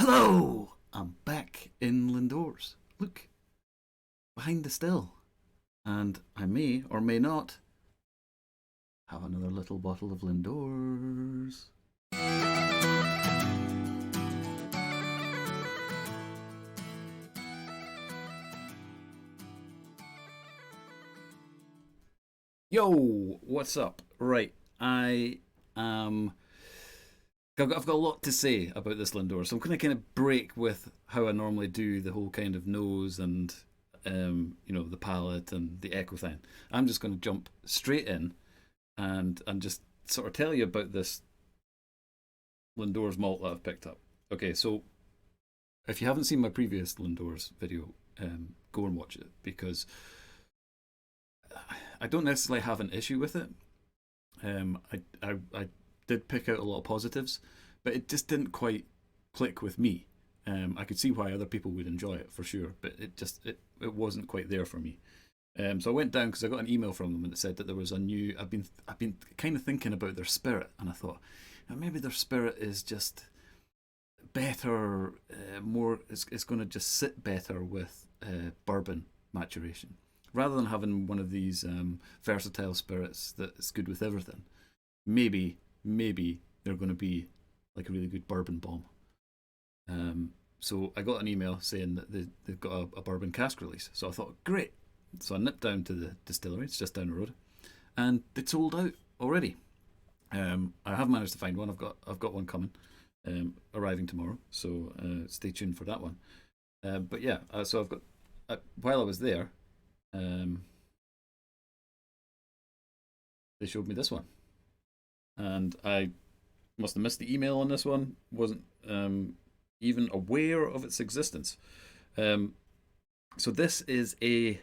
Hello! I'm back in Lindores. Look, behind the still. And I may or may not have another little bottle of Lindores. Yo, what's up? Right, I've got a lot to say about this Lindor, so I'm going to kind of break with how I normally do the whole kind of nose and the palate and the echo thing. I'm just going to jump straight in and just sort of tell you about this Lindor's malt that I've picked up. Okay, so if you haven't seen my previous Lindor's video, go and watch it because I don't necessarily have an issue with it. I did pick out a lot of positives, but it just didn't quite click with me. I could see why other people would enjoy it for sure, but it wasn't quite there for me. So I went down because I got an email from them and it said that there was a new. I've been kind of thinking about their spirit, and I thought maybe their spirit is just better, more. It's going to just sit better with bourbon maturation rather than having one of these versatile spirits that's good with everything. Maybe they're going to be like a really good bourbon bomb. So I got an email saying that they've got a bourbon cask release. So I thought, great. So I nipped down to the distillery. It's just down the road, and it's sold out already. I have managed to find one. I've got one coming, arriving tomorrow. So stay tuned for that one. But yeah, so I've got while I was there, they showed me this one, and I must have missed the email on this one. Wasn't even aware of its existence. So this is a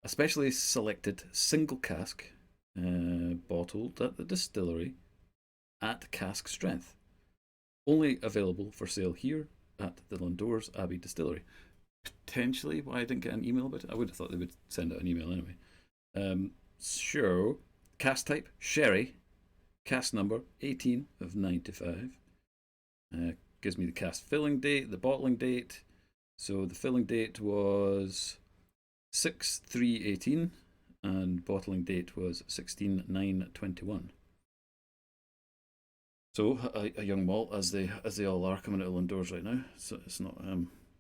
specially selected single cask, bottled at the distillery at cask strength. Only available for sale here at the Lindores Abbey Distillery. Potentially why I didn't get an email about it. I would have thought they would send out an email anyway. So, cask type, sherry. Cask number 18 of 95. Gives me the cask filling date, the bottling date. So the filling date was 6/3/18 and bottling date was 16/9/21. So a young malt as they all are coming out of Lindores right now. So it's not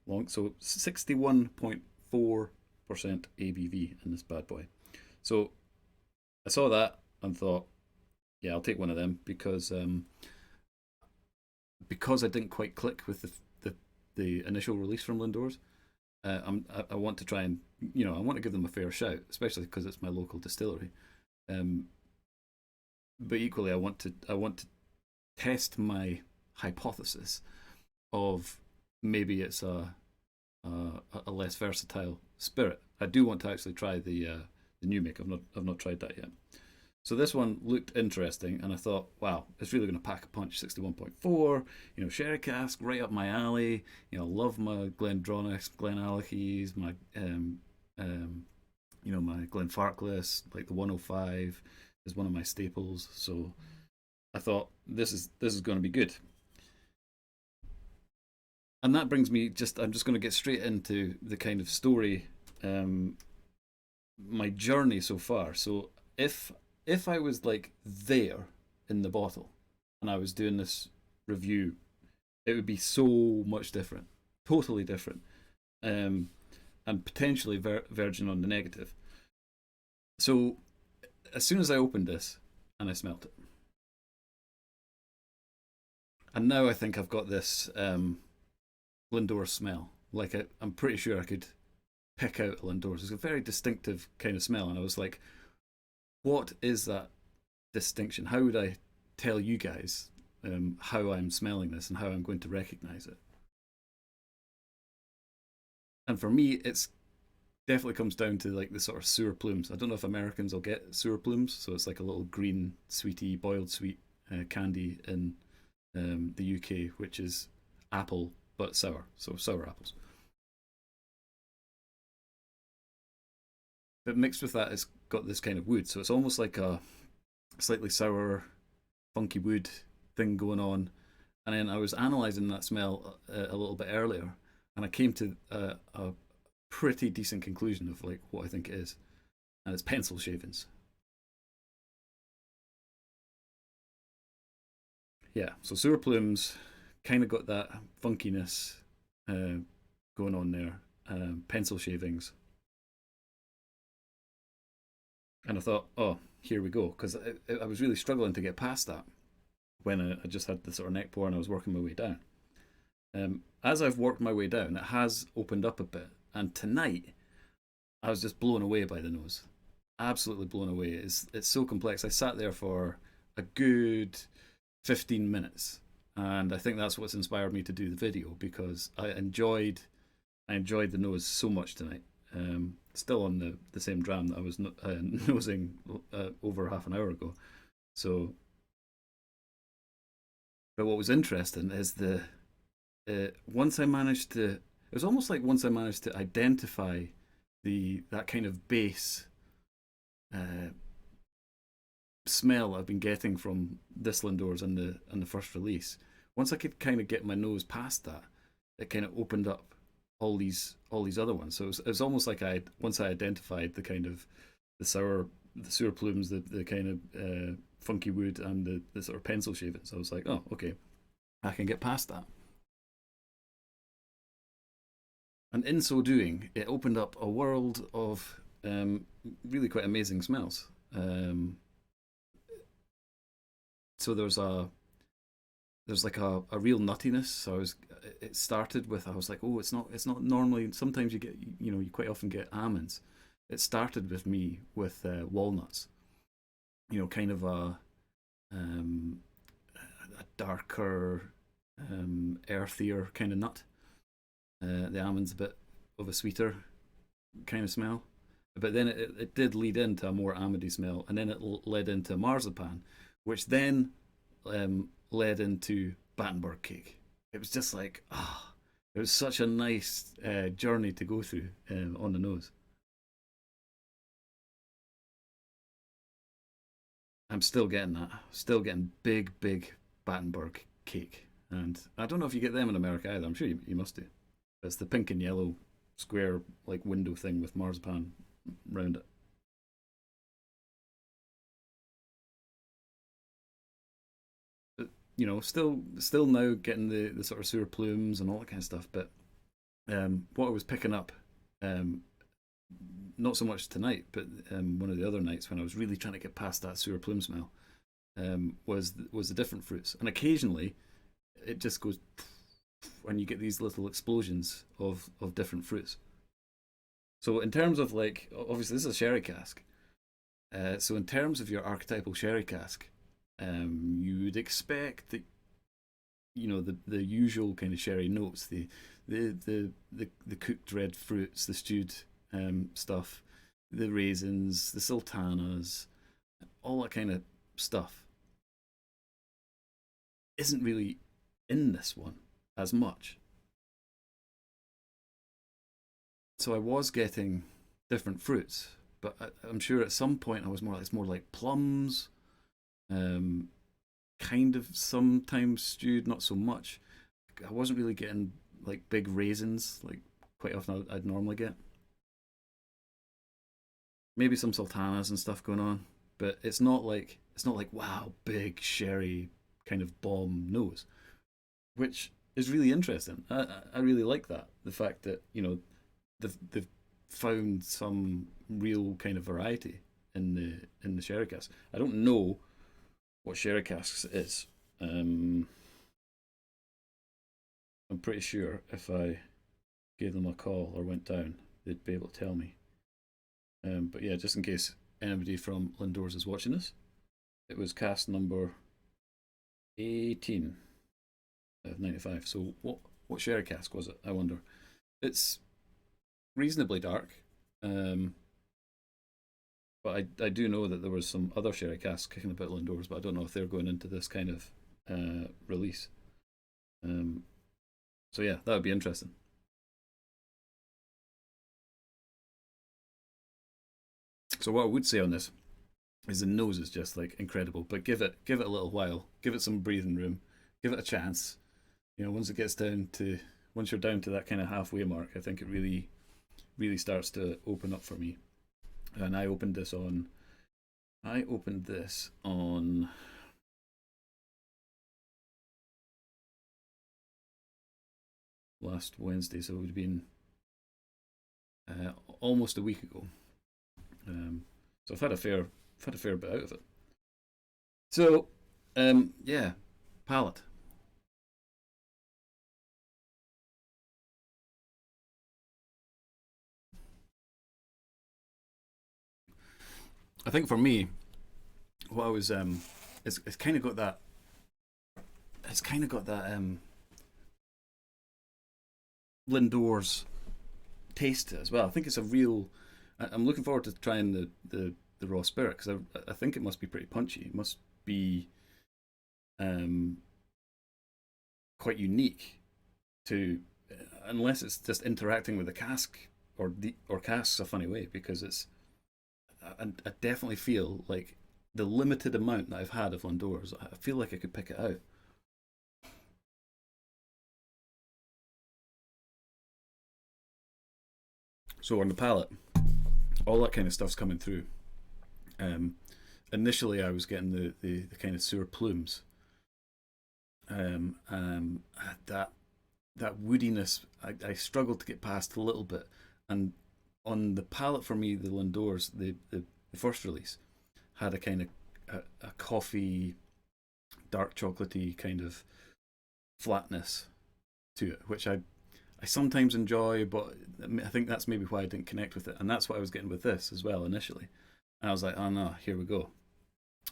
long. So 61.4% ABV in this bad boy. So I saw that and thought, yeah, I'll take one of them because I didn't quite click with the initial release from Lindores. I want to try and I want to give them a fair shout, especially because it's my local distillery. But equally, I want to test my hypothesis of maybe it's a less versatile spirit. I do want to actually try the new make. I've not tried that yet. So this one looked interesting, and I thought, wow, it's really going to pack a punch. 61.4, sherry cask, right up my alley. Love my Glendronach, Glenallichys, my my Glenfarclas, like the 105 is one of my staples. So I thought this is going to be good. And that brings me I'm just going to get straight into the kind of story, my journey so far. So if I was like there in the bottle and I was doing this review, it would be so much different, totally different, and potentially verging on the negative. So as soon as I opened this and I smelt it, and now I think I've got this Lindor smell. Like I'm pretty sure I could pick out Lindor. It's a very distinctive kind of smell, and I was like, what is that distinction? How would I tell you guys how I'm smelling this and how I'm going to recognize it? And for me, it's definitely comes down to like the sort of sour plumes. I don't know if Americans will get sour plumes, so it's like a little green, sweetie, boiled sweet candy in the UK, which is apple but sour, so sour apples. But mixed with that, it's got this kind of wood, so it's almost like a slightly sour, funky wood thing going on. And then I was analysing that smell a little bit earlier, and I came to a pretty decent conclusion of like what I think it is, and it's pencil shavings. Yeah, so sewer plumes kind of got that funkiness uh, going on there. Pencil shavings, and I thought, oh, here we go, because I was really struggling to get past that when I just had the sort of neck pour and I was working my way down. As I've worked my way down, it has opened up a bit, and tonight I was just blown away by the nose. Absolutely blown away. It's so complex. I sat there for a good 15 minutes, and I think that's what's inspired me to do the video, because I enjoyed the nose so much tonight. Still on the same dram that I was nosing over half an hour ago. So, but what was interesting is the once I managed to, it was almost like once I managed to identify the that kind of base uh, smell I've been getting from this Lindors and the first release. Once I could kind of get my nose past that, it kind of opened up all these other ones. So it was almost like once I identified the kind of the sour plumes, the kind of funky wood, and the sort of pencil shavings. I was like, oh, okay, I can get past that. And in so doing, it opened up a world of really quite amazing smells. So there's like a real nuttiness. So it started with, I was like, oh, it's not normally. Sometimes you get, you quite often get almonds. It started with me with walnuts. Kind of um, a darker, earthier kind of nut. The almond's a bit of a sweeter kind of smell, but then it did lead into a more almondy smell, and then it led into marzipan, which then led into Battenberg cake. It was just like, it was such a nice journey to go through on the nose. I'm still getting that. Still getting big Battenberg cake. And I don't know if you get them in America either. I'm sure you must do. It's the pink and yellow square like window thing with marzipan round it. But, still now getting the sort of sour plumes and all that kind of stuff. But what I was picking up, um, not so much tonight, but one of the other nights when I was really trying to get past that sour plume smell, was the different fruits, and occasionally it just goes, and you get these little explosions of different fruits. So in terms of like, obviously this is a sherry cask. So in terms of your archetypal sherry cask, you would expect that the usual kind of sherry notes, the cooked red fruits, the stewed stuff, the raisins, the sultanas, all that kind of stuff isn't really in this one as much. So I was getting different fruits, but I'm sure at some point I was more like, it's more like plums, um, kind of sometimes stewed, not so much. I wasn't really getting like big raisins like quite often I'd normally get. Maybe some sultanas and stuff going on, but it's not like wow, big sherry kind of bomb nose, which is really interesting. I really like that, the fact that they've found some real kind of variety in the sherry cask. I don't know what sherry casks is. I'm pretty sure if I gave them a call or went down, they'd be able to tell me. But yeah, just in case anybody from Lindores is watching this, it was cask number 18 of 95. So what sherry cask was it? I wonder. It's reasonably dark, um, but I do know that there was some other sherry casks kicking about Lindores, but I don't know if they're going into this kind of release. Um, so yeah, that would be interesting. So what I would say on this is the nose is just like incredible, but give it a little while, give it some breathing room, give it a chance. You know, once you're down to that kind of halfway mark, I think it really starts to open up for me. And I opened this on last Wednesday, so it would have been almost a week ago. So I've had a fair bit out of it. So, yeah, palate. I think for me, what I was it's kind of got that. It's kind of got that Lindores taste to it as well. I think it's a real. I'm looking forward to trying the raw spirit because I think it must be pretty punchy. It must be um, quite unique to, unless it's just interacting with the cask or casks a funny way because I definitely feel like the limited amount that I've had of Lindores, I feel like I could pick it out. So on the palate, all that kind of stuff's coming through. Um, Initially, I was getting the kind of sour plumes. That that woodiness, I struggled to get past a little bit, and on the palate for me, the Lindors, the first release, had a kind of a coffee, dark chocolatey kind of flatness to it, which I sometimes enjoy, but I think that's maybe why I didn't connect with it, and that's what I was getting with this as well initially. And I was like, oh no, here we go.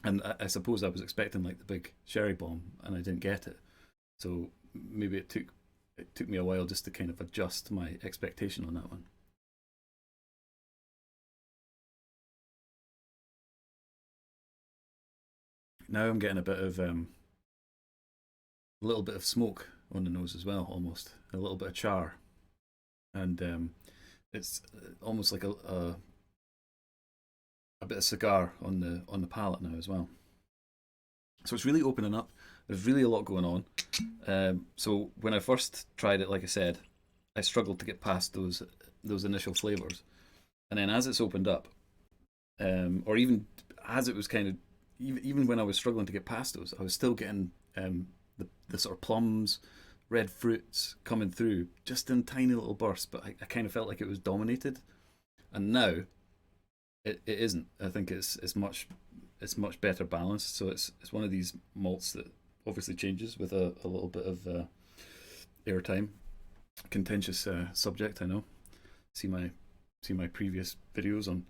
And I suppose I was expecting like the big sherry bomb, and I didn't get it. So maybe it took me a while just to kind of adjust my expectation on that one. Now I'm getting a little bit of smoke on the nose as well, almost a little bit of char, and it's almost like a bit of cigar on the palate now as well. So it's really opening up. There's really a lot going on. So when I first tried it, like I said, I struggled to get past those initial flavors, and then as it's opened up, or even as it was kind of even when I was struggling to get past those, I was still getting the sort of plums, red fruits coming through just in tiny little bursts. But I kind of felt like it was dominated, and now it isn't. I think it's much better balanced. So it's one of these malts that obviously changes with a little bit of airtime. Contentious subject, I know. See my previous videos on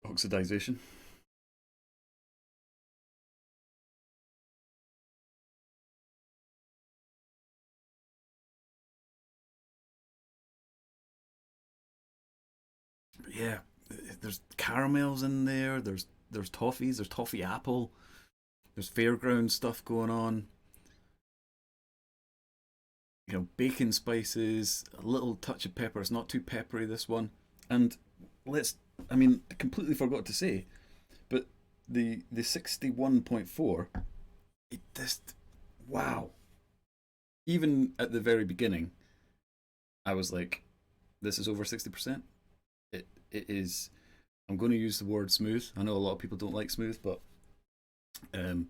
oxidization. But yeah, there's caramels in there. There's toffees. There's toffee apple. There's fairground stuff going on. You know, bacon spices, a little touch of pepper. It's not too peppery, this one. And let's, I mean, I completely forgot to say, but the 61.4, it just, wow. Even at the very beginning, I was like, this is over 60%. It is, I'm going to use the word smooth. I know a lot of people don't like smooth, but um,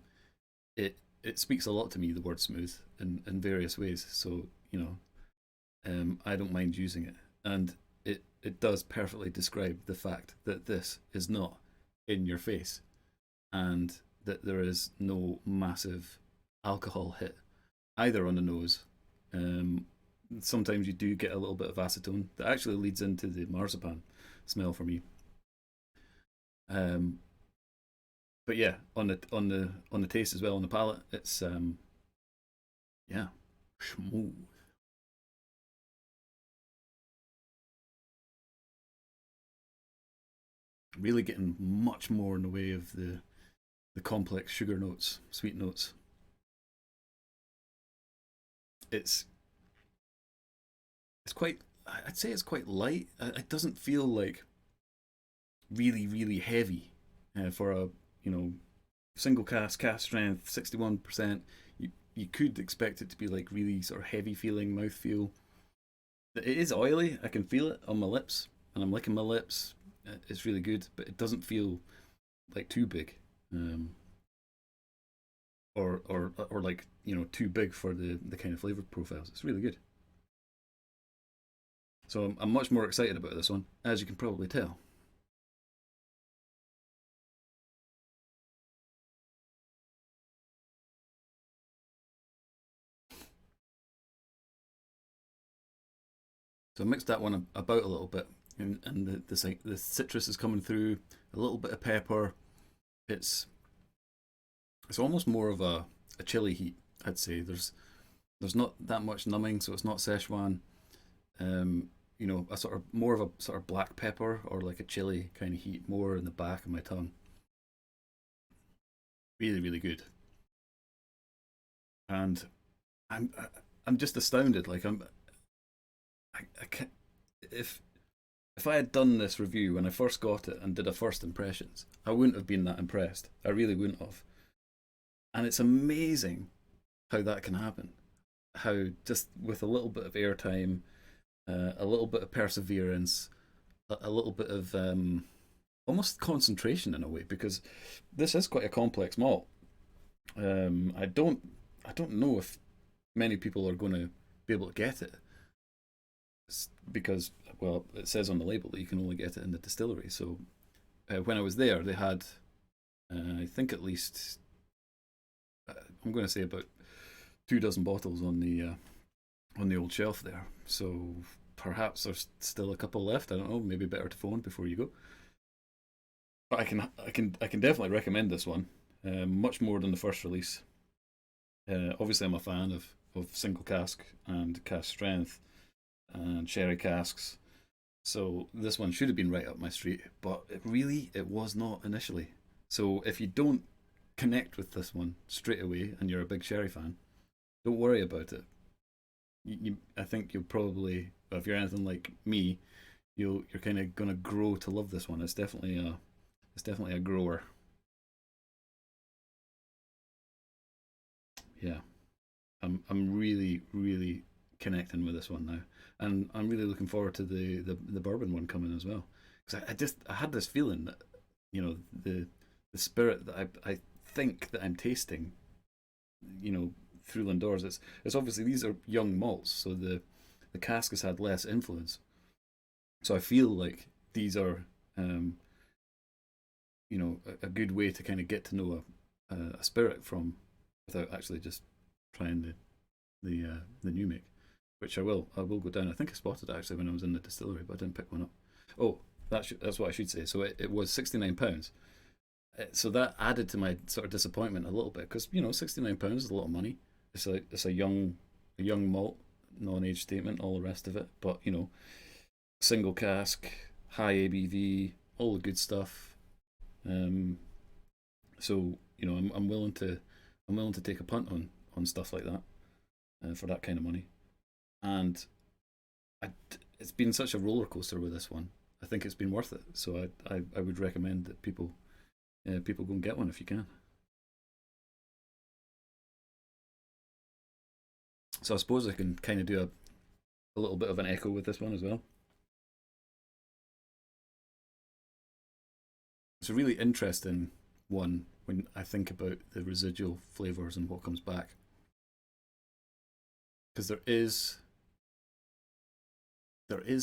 it speaks a lot to me, the word smooth, in various ways. So, you know, I don't mind using it. And it does perfectly describe the fact that this is not in your face and that there is no massive alcohol hit either on the nose. Um, Sometimes you do get a little bit of acetone that actually leads into the marzipan smell for me. Um, but yeah, on the taste as well, on the palate, it's yeah, smooth. Really getting much more in the way of the complex sugar notes, sweet notes. It's it's quite. I'd say it's quite light. It doesn't feel like really heavy for a you know single cask strength 61%. You you could expect it to be like really sort of heavy feeling mouthfeel. It is oily. I can feel it on my lips, and I'm licking my lips. It's really good, but it doesn't feel like too big, um, or like too big for the kind of flavor profiles. It's really good. So I'm much more excited about this one, as you can probably tell. So I mixed that one about a little bit, and the citrus is coming through, a little bit of pepper. It's it's almost more of a chili heat, I'd say. There's not that much numbing, so it's not Szechuan. A sort of more of a sort of black pepper or like a chili kind of heat, more in the back of my tongue. Really, really good. And I'm I'm just astounded. Like I can't, if if I had done this review when I first got it and did a first impressions, I wouldn't have been that impressed. I really wouldn't have. And it's amazing how that can happen. How just with a little bit of airtime, a little bit of perseverance, a little bit of almost concentration in a way, because this is quite a complex malt. I don't know if many people are going to be able to get it, because well, it says on the label that you can only get it in the distillery. So when I was there, they had I think at least I'm going to say about 2 dozen bottles on the old shelf there. So perhaps there's still a couple left. I don't know. Maybe better to phone before you go. But I can definitely recommend this one. Much more than the first release. Obviously, I'm a fan of single cask and cask strength and sherry casks. So this one should have been right up my street, but it was not initially. So if you don't connect with this one straight away and you're a big sherry fan, don't worry about it. I think you'll probably, if you're anything like me, you're kind of gonna grow to love this one. It's definitely a grower. Yeah, I'm really really connecting with this one now, and I'm really looking forward to the bourbon one coming as well. Because I had this feeling that the spirit that I think that I'm tasting, you know, through Lindores. It's obviously these are young malts, so the cask has had less influence. So I feel like these are, um, a good way to kind of get to know a spirit from without actually just trying the new make, which I will go down. I think I spotted it actually when I was in the distillery, but I didn't pick one up. Oh, that's what I should say. So it was £69. So that added to my sort of disappointment a little bit, because £69 is a lot of money. It's a young malt, non-age statement, all the rest of it. But single cask, high ABV, all the good stuff. Um, so I'm willing to take a punt on stuff like that, for that kind of money. And I, it's been such a roller coaster with this one. I think it's been worth it. So I would recommend that people go and get one if you can. So I suppose I can kind of do a little bit of an echo with this one as well. It's a really interesting one when I think about the residual flavors and what comes back, because there is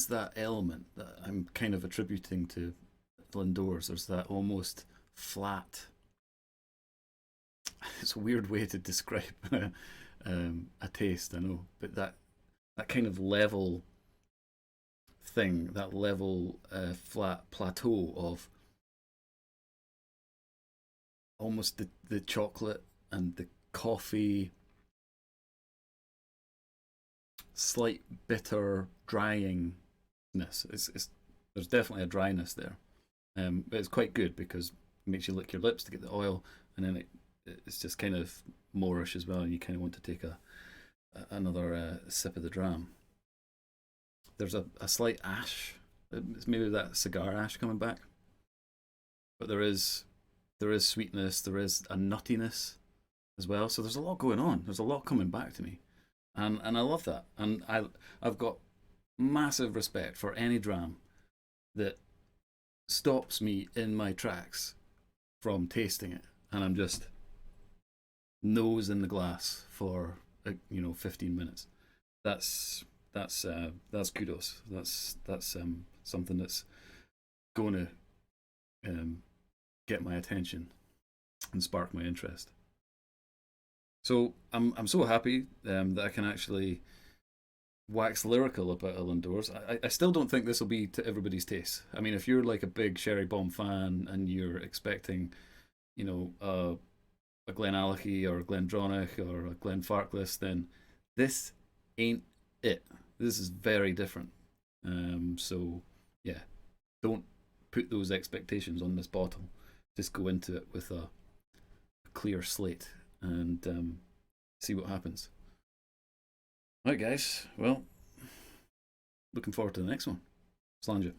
that element that I'm kind of attributing to Lindors. There's that almost flat. It's a weird way to describe a taste, I know, but that kind of level thing, that level flat plateau of almost the chocolate and the coffee, slight bitter dryingness. It's there's definitely a dryness there, but it's quite good because it makes you lick your lips to get the oil, and then it's just kind of moreish as well, and you kind of want to take another sip of the dram. There's a slight ash. It's maybe that cigar ash coming back, but there is sweetness. There is a nuttiness. as well. So there's a lot going on. There's a lot coming back to me, and I love that. And I've got massive respect for any dram that stops me in my tracks from tasting it, and I'm just nose in the glass for 15 minutes. That's kudos. That's something that's going to get my attention and spark my interest. So I'm so happy that I can actually wax lyrical about a Lindores. I still don't think this will be to everybody's taste. I mean, if you're like a big Sherry Bomb fan and you're expecting, a Glenallachie or a Glendronach or a Glenfarclas, then this ain't it. This is very different. So yeah, don't put those expectations on this bottle. Just go into it with a clear slate and see what happens. Right, guys. Well, looking forward to the next one. Slàinte.